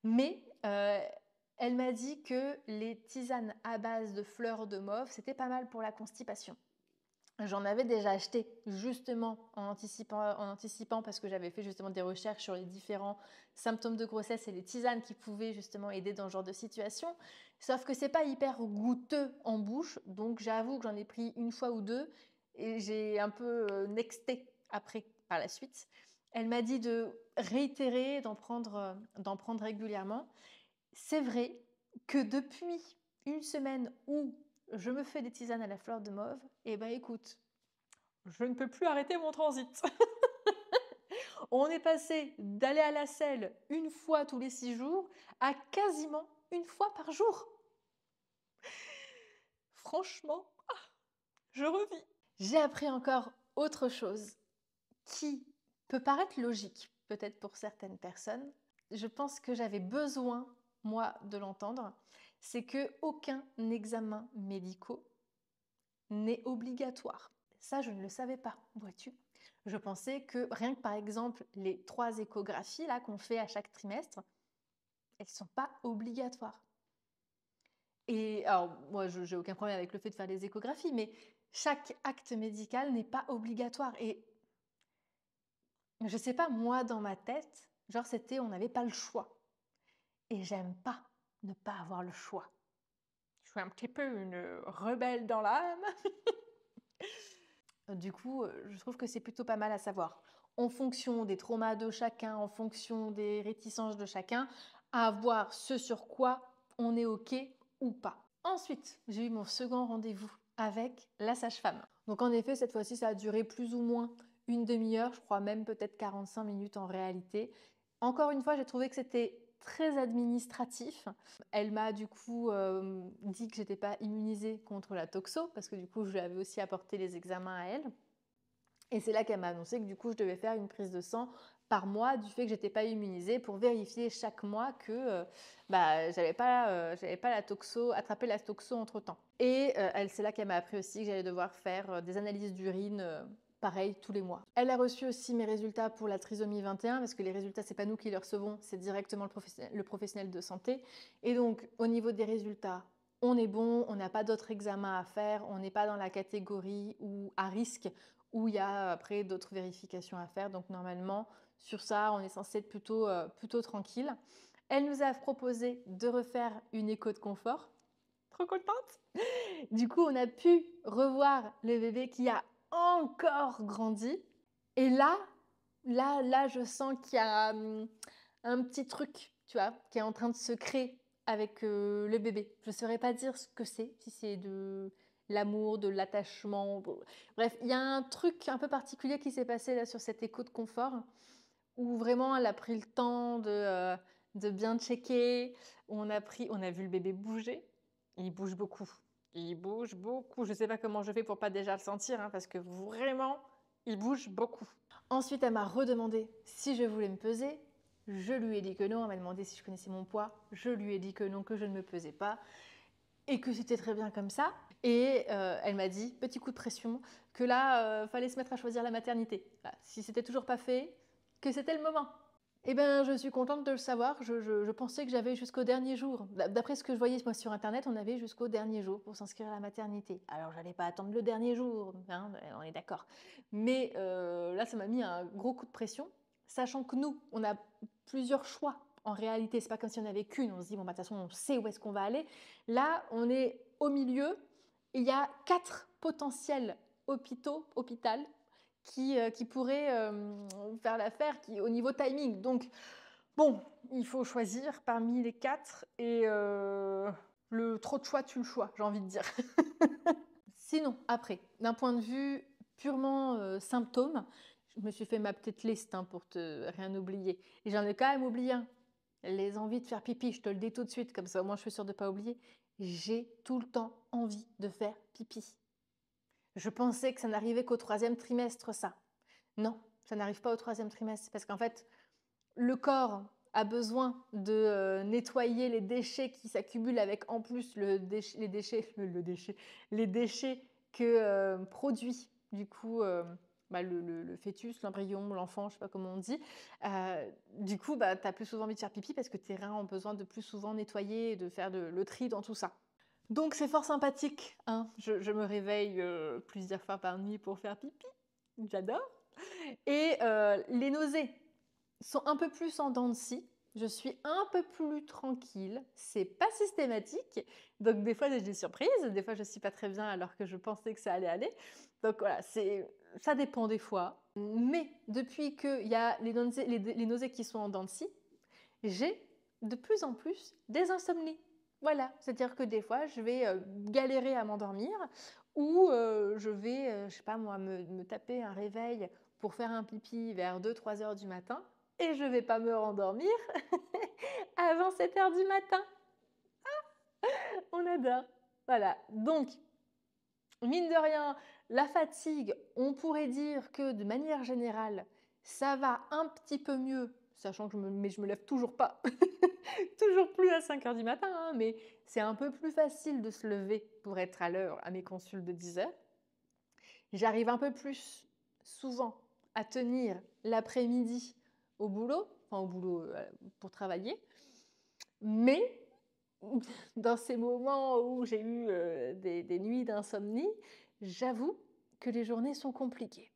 mais elle m'a dit que les tisanes à base de fleurs de mauve, c'était pas mal pour la constipation. J'en avais déjà acheté justement en anticipant parce que j'avais fait justement des recherches sur les différents symptômes de grossesse et les tisanes qui pouvaient justement aider dans ce genre de situation. Sauf que c'est pas hyper goûteux en bouche, donc j'avoue que j'en ai pris une fois ou deux et j'ai un peu nexté après par la suite. Elle m'a dit de réitérer, d'en prendre régulièrement. C'est vrai que depuis une semaine où je me fais des tisanes à la fleur de mauve, eh ben écoute, je ne peux plus arrêter mon transit. On est passé d'aller à la selle une fois tous les 6 jours à quasiment une fois par jour. Franchement, je revis. J'ai appris encore autre chose qui peut paraître logique, peut-être pour certaines personnes. Je pense que j'avais besoin, moi, de l'entendre. C'est que aucun examen médical n'est obligatoire. Ça, je ne le savais pas, vois-tu. Je pensais que rien que par exemple les 3 échographies là qu'on fait à chaque trimestre, elles ne sont pas obligatoires. Et alors moi, je n'ai aucun problème avec le fait de faire des échographies, mais chaque acte médical n'est pas obligatoire. Et je ne sais pas, moi dans ma tête, genre c'était on n'avait pas le choix. Et j'aime pas ne pas avoir le choix. Je suis un petit peu une rebelle dans l'âme. Du coup, je trouve que c'est plutôt pas mal à savoir. En fonction des traumas de chacun, en fonction des réticences de chacun, à voir ce sur quoi on est OK ou pas. Ensuite, j'ai eu mon second rendez-vous avec la sage-femme. Donc en effet, cette fois-ci, ça a duré plus ou moins une demi-heure, je crois même peut-être 45 minutes en réalité. Encore une fois, j'ai trouvé que c'était très administratif. Elle m'a du coup dit que j'étais pas immunisée contre la toxo parce que du coup je lui avais aussi apporté les examens à elle. Et c'est là qu'elle m'a annoncé que du coup je devais faire une prise de sang par mois du fait que j'étais pas immunisée pour vérifier chaque mois que j'avais pas la toxo, attrapé la toxo entre temps. Et c'est là qu'elle m'a appris aussi que j'allais devoir faire des analyses d'urine pareil tous les mois. Elle a reçu aussi mes résultats pour la trisomie 21 parce que les résultats c'est pas nous qui les recevons, c'est directement le professionnel de santé. Et donc au niveau des résultats, on est bon, on n'a pas d'autres examens à faire, on n'est pas dans la catégorie ou à risque où il y a après d'autres vérifications à faire. Donc normalement, sur ça, on est censé être plutôt tranquille. Elle nous a proposé de refaire une écho de confort. Trop contente. Du coup, on a pu revoir le bébé qui a encore grandi. Et là, je sens qu'il y a un petit truc, tu vois, qui est en train de se créer avec le bébé. Je ne saurais pas dire ce que c'est, si c'est de l'amour, de l'attachement. Bref, il y a un truc un peu particulier qui s'est passé là sur cette écho de confort, où vraiment elle a pris le temps de bien checker. On a vu le bébé bouger. Il bouge beaucoup. Il bouge beaucoup. Je ne sais pas comment je fais pour pas déjà le sentir, hein, parce que vraiment, il bouge beaucoup. Ensuite, elle m'a redemandé si je voulais me peser. Je lui ai dit que non. Elle m'a demandé si je connaissais mon poids. Je lui ai dit que non, que je ne me pesais pas et que c'était très bien comme ça. Et elle m'a dit, petit coup de pression, que là, fallait se mettre à choisir la maternité. Voilà, si c'était toujours pas fait, que c'était le moment. Eh bien, je suis contente de le savoir. Je pensais que j'avais jusqu'au dernier jour. D'après ce que je voyais moi sur Internet, on avait jusqu'au dernier jour pour s'inscrire à la maternité. Alors, j'allais pas attendre le dernier jour, hein, on est d'accord. Mais là, ça m'a mis un gros coup de pression, sachant que nous, on a plusieurs choix. En réalité, c'est pas comme si on n'avait qu'une. On se dit, bon, bah, de toute façon, on sait où est-ce qu'on va aller. Là, on est au milieu. Et il y a 4 potentiels hôpital, qui pourraient faire l'affaire au niveau timing. Donc, bon, il faut choisir parmi les 4 et le trop de choix tue le choix, j'ai envie de dire. Sinon, après, d'un point de vue purement symptômes, je me suis fait ma petite liste, hein, pour te rien oublier. Et j'en ai quand même oublié un. Les envies de faire pipi, je te le dis tout de suite, comme ça au moins je suis sûre de ne pas oublier. J'ai tout le temps envie de faire pipi. Je pensais que ça n'arrivait qu'au 3e trimestre, ça. Non, ça n'arrive pas au 3e trimestre, parce qu'en fait, le corps a besoin de nettoyer les déchets qui s'accumulent avec en plus les déchets que produit du coup le fœtus, l'embryon, l'enfant, je sais pas comment on dit. Du coup, tu as plus souvent envie de faire pipi parce que tes reins ont besoin de plus souvent nettoyer et de faire le tri dans tout ça. Donc c'est fort sympathique, hein. Je me réveille plusieurs fois par nuit pour faire pipi. J'adore. Et les nausées sont un peu plus en dents de scie. Je suis un peu plus tranquille. C'est pas systématique. Donc des fois j'ai des surprises, des fois je suis pas très bien alors que je pensais que ça allait aller. Donc voilà, ça dépend des fois. Mais depuis qu'il y a les nausées qui sont en dents de scie, j'ai de plus en plus des insomnies. Voilà, c'est-à-dire que des fois, je vais galérer à m'endormir ou je vais, je sais pas moi, me taper un réveil pour faire un pipi vers 2-3 heures du matin et je vais pas me rendormir avant 7 heures du matin. On adore. Voilà, donc, mine de rien, la fatigue, on pourrait dire que de manière générale, ça va un petit peu mieux, sachant que je me lève toujours pas. Toujours plus à 5 heures du matin, hein, mais c'est un peu plus facile de se lever pour être à l'heure à mes consultes de 10 heures. J'arrive un peu plus souvent à tenir l'après-midi au boulot, enfin au boulot pour travailler, mais dans ces moments où j'ai eu des nuits d'insomnie, j'avoue que les journées sont compliquées.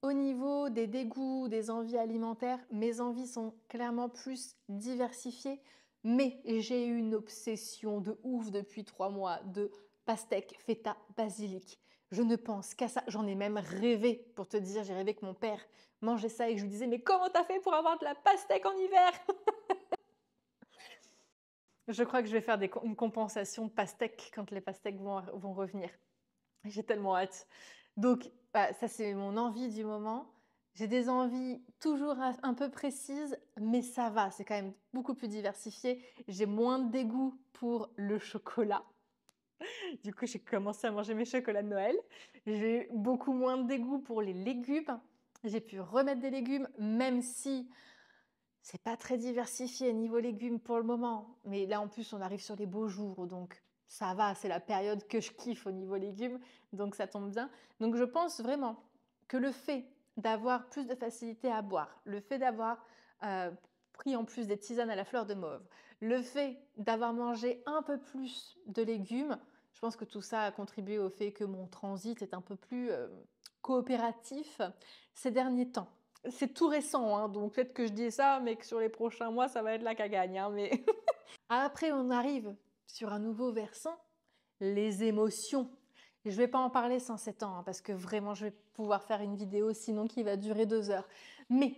Au niveau des dégoûts, des envies alimentaires, mes envies sont clairement plus diversifiées, mais j'ai eu une obsession de ouf depuis 3 mois de pastèque, feta, basilic. Je ne pense qu'à ça. J'en ai même rêvé, pour te dire, j'ai rêvé que mon père mangeait ça et que je lui disais « Mais comment t'as fait pour avoir de la pastèque en hiver ?» Je crois que je vais faire une compensation de pastèque quand les pastèques vont revenir. J'ai tellement hâte. Donc, ça, c'est mon envie du moment. J'ai des envies toujours un peu précises, mais ça va, c'est quand même beaucoup plus diversifié. J'ai moins de dégoût pour le chocolat. Du coup, j'ai commencé à manger mes chocolats de Noël. J'ai beaucoup moins de dégoût pour les légumes. J'ai pu remettre des légumes, même si c'est pas très diversifié niveau légumes pour le moment. Mais là, en plus, on arrive sur les beaux jours, donc ça va, c'est la période que je kiffe au niveau légumes, donc ça tombe bien. Donc je pense vraiment que le fait d'avoir plus de facilité à boire, le fait d'avoir pris en plus des tisanes à la fleur de mauve, le fait d'avoir mangé un peu plus de légumes, je pense que tout ça a contribué au fait que mon transit est un peu plus coopératif ces derniers temps. C'est tout récent, hein, donc peut-être que je dis ça, mais que sur les prochains mois, ça va être la cagagne, hein, mais après, on arrive sur un nouveau versant, les émotions. Je ne vais pas en parler sans 7 ans, hein, parce que vraiment, je vais pouvoir faire une vidéo sinon qui va durer 2 heures. Mais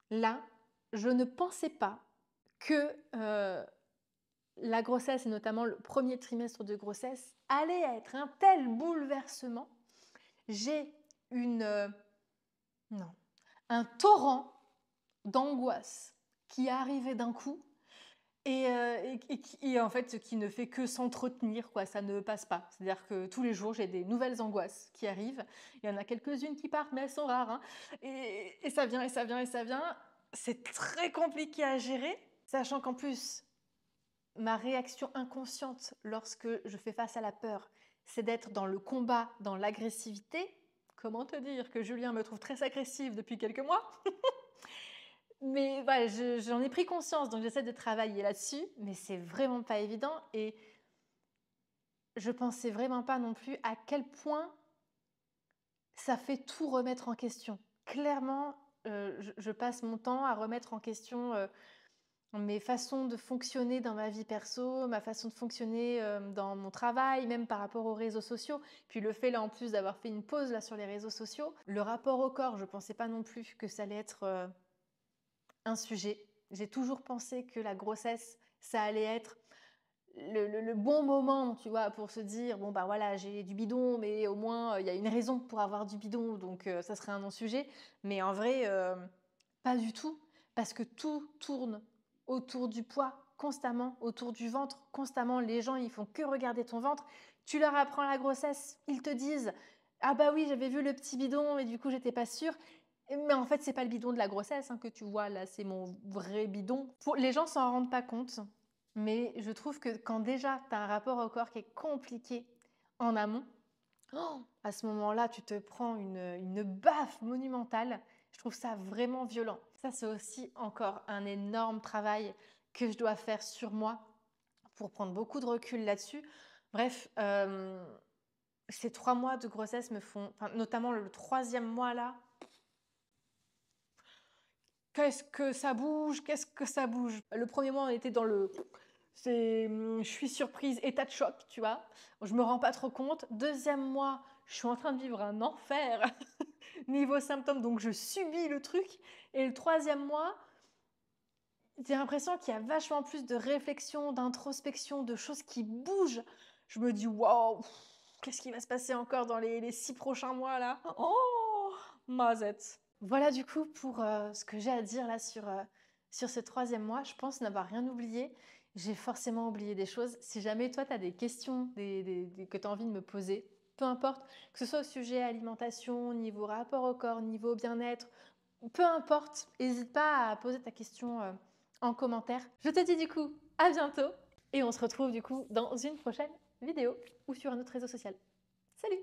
là, je ne pensais pas que La grossesse, et notamment le premier trimestre de grossesse, allait être un tel bouleversement. J'ai une, non, un torrent d'angoisse qui est arrivé d'un coup et en fait, qui ne fait que s'entretenir, quoi, ça ne passe pas. C'est-à-dire que tous les jours, j'ai des nouvelles angoisses qui arrivent. Il y en a quelques-unes qui partent, mais elles sont rares, hein, et ça vient et ça vient et ça vient. C'est très compliqué à gérer, sachant qu'en plus, ma réaction inconsciente lorsque je fais face à la peur, c'est d'être dans le combat, dans l'agressivité. Comment te dire que Julien me trouve très agressive depuis quelques mois? Mais voilà, j'en ai pris conscience, donc j'essaie de travailler là-dessus, mais c'est vraiment pas évident et je pensais vraiment pas non plus à quel point ça fait tout remettre en question. Clairement, je passe mon temps à remettre en question, mes façons de fonctionner dans ma vie perso, ma façon de fonctionner, dans mon travail, même par rapport aux réseaux sociaux. Puis le fait là, en plus, d'avoir fait une pause là sur les réseaux sociaux, le rapport au corps, je pensais pas non plus que ça allait être, un sujet. J'ai toujours pensé que la grossesse, ça allait être le bon moment, tu vois, pour se dire: «Bon, bah, voilà, j'ai du bidon, mais au moins, il y a une raison pour avoir du bidon, donc ça serait un non-sujet». Mais en vrai, pas du tout, parce que tout tourne autour du poids, constamment, autour du ventre, constamment. Les gens, ils font que regarder ton ventre. Tu leur apprends la grossesse, ils te disent: «Ah bah oui, j'avais vu le petit bidon et du coup, j'étais pas sûre». Mais en fait, c'est pas le bidon de la grossesse, hein, que tu vois là, c'est mon vrai bidon. Pour les gens s'en rendent pas compte, mais je trouve que quand déjà tu as un rapport au corps qui est compliqué en amont, à ce moment-là, tu te prends une baffe monumentale. Je trouve ça vraiment violent. Ça, c'est aussi encore un énorme travail que je dois faire sur moi pour prendre beaucoup de recul là-dessus. Bref, ces 3 mois de grossesse me font, enfin, notamment le troisième mois là, qu'est-ce que ça bouge, qu'est-ce que ça bouge. Le premier mois, on était dans le c'est, je suis surprise, état de choc, tu vois? Je me rends pas trop compte. Deuxième mois, je suis en train de vivre un enfer niveau symptômes, donc je subis le truc. Et le troisième mois, j'ai l'impression qu'il y a vachement plus de réflexion, d'introspection, de choses qui bougent. Je me dis: «Waouh, qu'est-ce qui va se passer encore dans les 6 prochains mois là? Oh, mazette!» Voilà du coup pour, ce que j'ai à dire là sur ce troisième mois. Je pense n'avoir rien oublié. J'ai forcément oublié des choses. Si jamais toi tu as des questions que tu as envie de me poser, peu importe, que ce soit au sujet alimentation, niveau rapport au corps, niveau bien-être, peu importe, hésite pas à poser ta question, en commentaire. Je te dis du coup à bientôt et on se retrouve du coup dans une prochaine vidéo ou sur un autre réseau social. Salut!